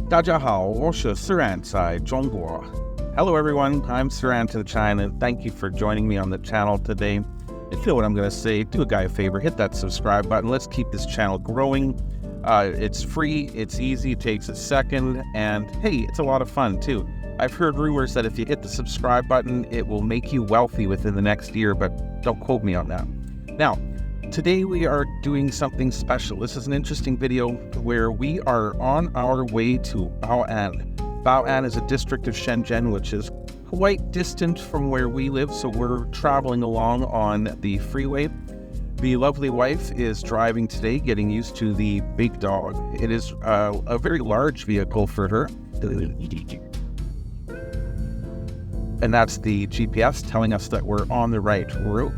大家好，我是 Sirant 在中国. Hello everyone, I'm Sirant in China. Thank you for joining me on the channel today. If you know what I'm going to say, do a guy a favor, hit that subscribe button. Let's keep this channel growing. It's free, it's easy, it takes a second, and hey, it's a lot of fun too. I've heard rumors that if you hit the subscribe button, it will make you wealthy within the next year, but don't quote me on that. Now, today we are doing something special. This is an interesting video where we are on our way to Bao'an. Bao'an is a district of Shenzhen, which is quite distant from where we live, so we're traveling along on the freeway. The lovely wife is driving today, getting used to the big dog. It is a very large vehicle for her. And that's the GPS telling us that we're on the right route.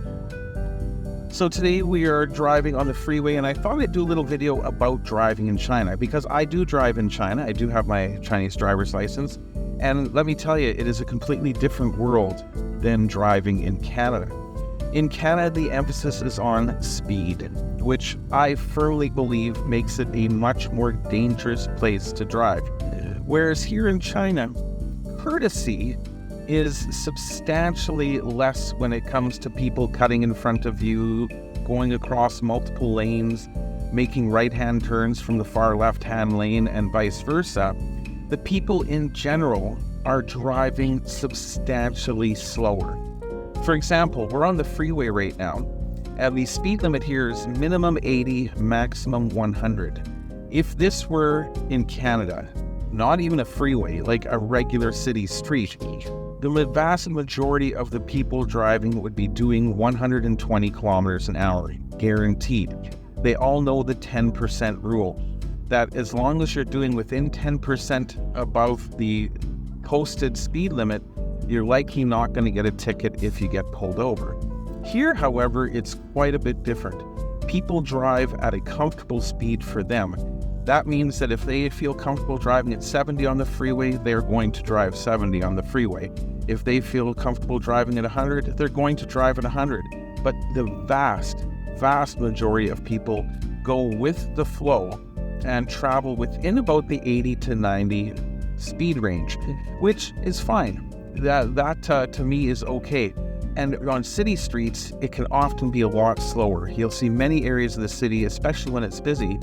So today we are driving on the freeway, and I thought I'd do a little video about driving in China, because I do drive in China. I do have my Chinese driver's license, and let me tell you, it is a completely different world than driving in Canada. In Canada, the emphasis is on speed, which I firmly believe makes it a much more dangerous place to drive. Whereas here in China, courtesy is substantially less when it comes to people cutting in front of you, going across multiple lanes, making right-hand turns from the far left-hand lane, and vice versa. The people in general are driving substantially slower. For example, we're on the freeway right now, and the speed limit here is minimum 80, maximum 100. If this were in Canada, not even a freeway, like a regular city street, the vast majority of the people driving would be doing 120 kilometers an hour, guaranteed. They all know the 10% rule, that as long as you're doing within 10% above the posted speed limit, you're likely not going to get a ticket if you get pulled over. Here, however, it's quite a bit different. People drive at a comfortable speed for them. That means that if they feel comfortable driving at 70 on the freeway, they're going to drive 70 on the freeway. If they feel comfortable driving at 100, they're going to drive at 100. But the vast majority of people go with the flow and travel within about the 80 to 90 speed range, which is fine. That to me is okay. And on city streets, it can often be a lot slower. You'll see many areas of the city, especially when it's busy,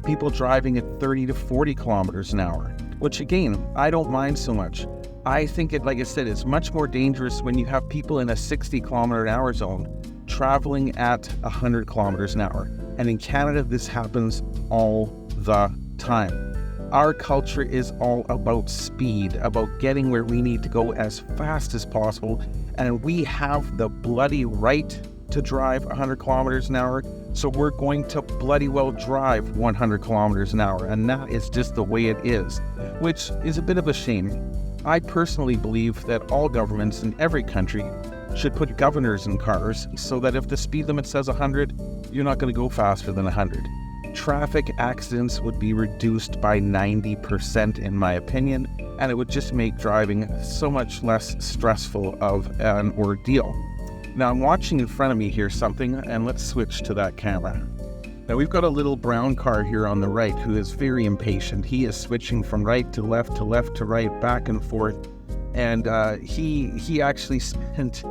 people driving at 30 to 40 kilometers an hour, which again, I don't mind so much. I think it, like I said, it's much more dangerous when you have people in a 60 kilometer an hour zone traveling at 100 kilometers an hour. And in Canada, this happens all the time. Our culture is all about speed, about getting where we need to go as fast as possible. And we have the bloody right to drive 100 kilometers an hour. So we're going to bloody well drive 100 kilometers an hour. And that is just the way it is, which is a bit of a shame. I personally believe that all governments in every country should put governors in cars so that if the speed limit says 100, you're not going to go faster than 100. Traffic accidents would be reduced by 90% in my opinion, and it would just make driving so much less stressful of an ordeal. Now I'm watching in front of me here something, and let's switch to that camera. Now we've got a little brown car here on the right who is very impatient. He is switching from right to left to right, back and forth, and he actually spent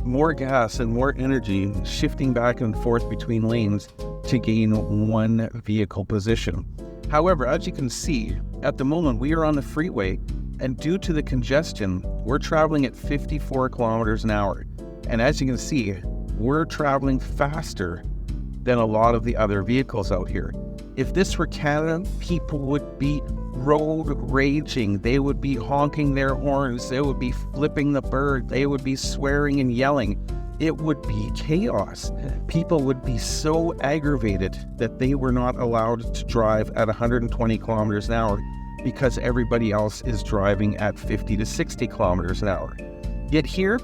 more gas and more energy shifting back and forth between lanes to gain one vehicle position. However, as you can see, at the moment we are on the freeway, and due to the congestion, we're traveling at 54 kilometers an hour. And as you can see, we're traveling faster than a lot of the other vehicles out here. If this were Canada, people would be road raging. They would be honking their horns. They would be flipping the bird. They would be swearing and yelling. It would be chaos. People would be so aggravated that they were not allowed to drive at 120 kilometers an hour because everybody else is driving at 50 to 60 kilometers an hour. Yet here,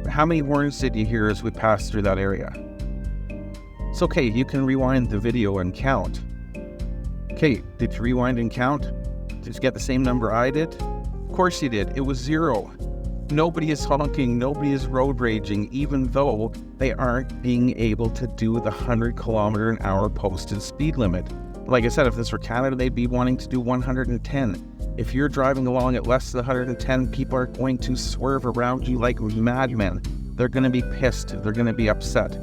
how many horns did you hear as we passed through that area? It's okay, you can rewind the video and count. Okay, did you rewind and count? Did you get the same number I did? Of course you did. It was 0. Nobody is honking, nobody is road raging, even though they aren't being able to do the 100 kilometer an hour posted speed limit. Like I said, if this were Canada, they'd be wanting to do 110. If you're driving along at less than 110, people are going to swerve around you like madmen. They're going to be pissed. They're going to be upset.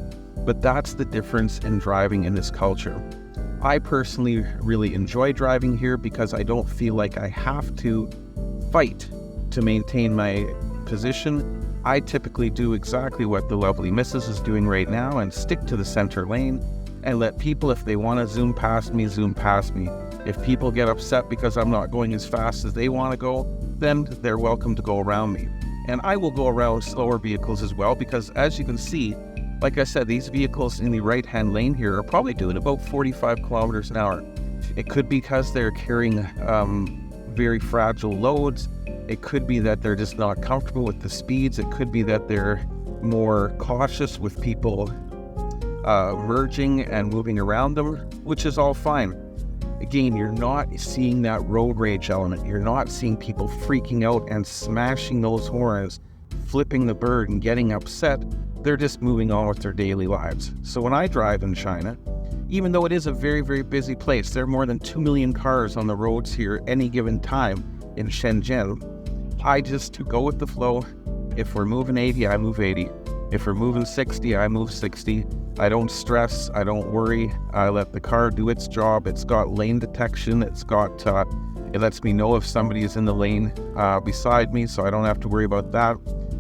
But that's the difference in driving in this culture. I personally really enjoy driving here because I don't feel like I have to fight to maintain my position. I typically do exactly what the lovely Mrs. is doing right now and stick to the center lane and let people, if they want to zoom past me, zoom past me. If people get upset because I'm not going as fast as they want to go, then they're welcome to go around me. And I will go around slower vehicles as well because, as you can see, like I said, these vehicles in the right-hand lane here are probably doing about 45 kilometers an hour. It could be because they're carrying very fragile loads. It could be that they're just not comfortable with the speeds. It could be that they're more cautious with people merging and moving around them, which is all fine. Again, you're not seeing that road rage element. You're not seeing people freaking out and smashing those horns, flipping the bird and getting upset. They're just moving on with their daily lives. So when I drive in China, even though it is a very, very busy place, there are more than 2 million cars on the roads here any given time in Shenzhen. I just go with the flow. If we're moving 80, I move 80. If we're moving 60, I move 60. I don't stress, I don't worry. I let the car do its job. It's got lane detection. It lets me know if somebody is in the lane beside me, so I don't have to worry about that.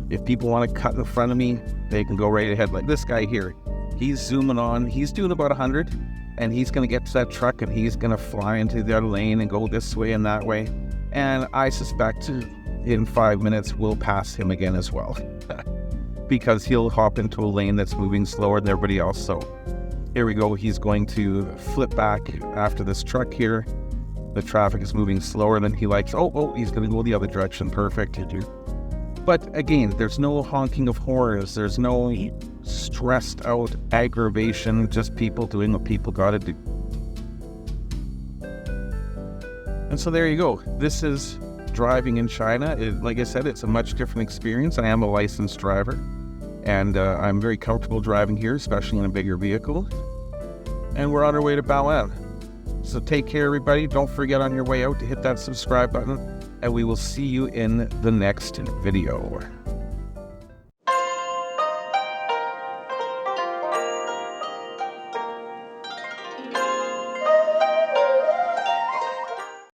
If people want to cut in front of me, they can go right ahead. Like this guy here, he's zooming on. He's doing about 100, and he's going to get to that truck, and he's going to fly into the other lane and go this way and that way. And I suspect in 5 minutes, we'll pass him again as well. Because he'll hop into a lane that's moving slower than everybody else. So here we go. He's going to flip back after this truck here. The traffic is moving slower than he likes. Oh, he's going to go the other direction. Perfect. But again, there's no honking of horns. There's no stressed out aggravation. Just people doing what people got to do. And so there you go. This is driving in China. Like I said, it's a much different experience. I am a licensed driver. And I'm very comfortable driving here, especially in a bigger vehicle. And we're on our way to Bao'an. So take care, everybody. Don't forget on your way out to hit that subscribe button. And we will see you in the next video.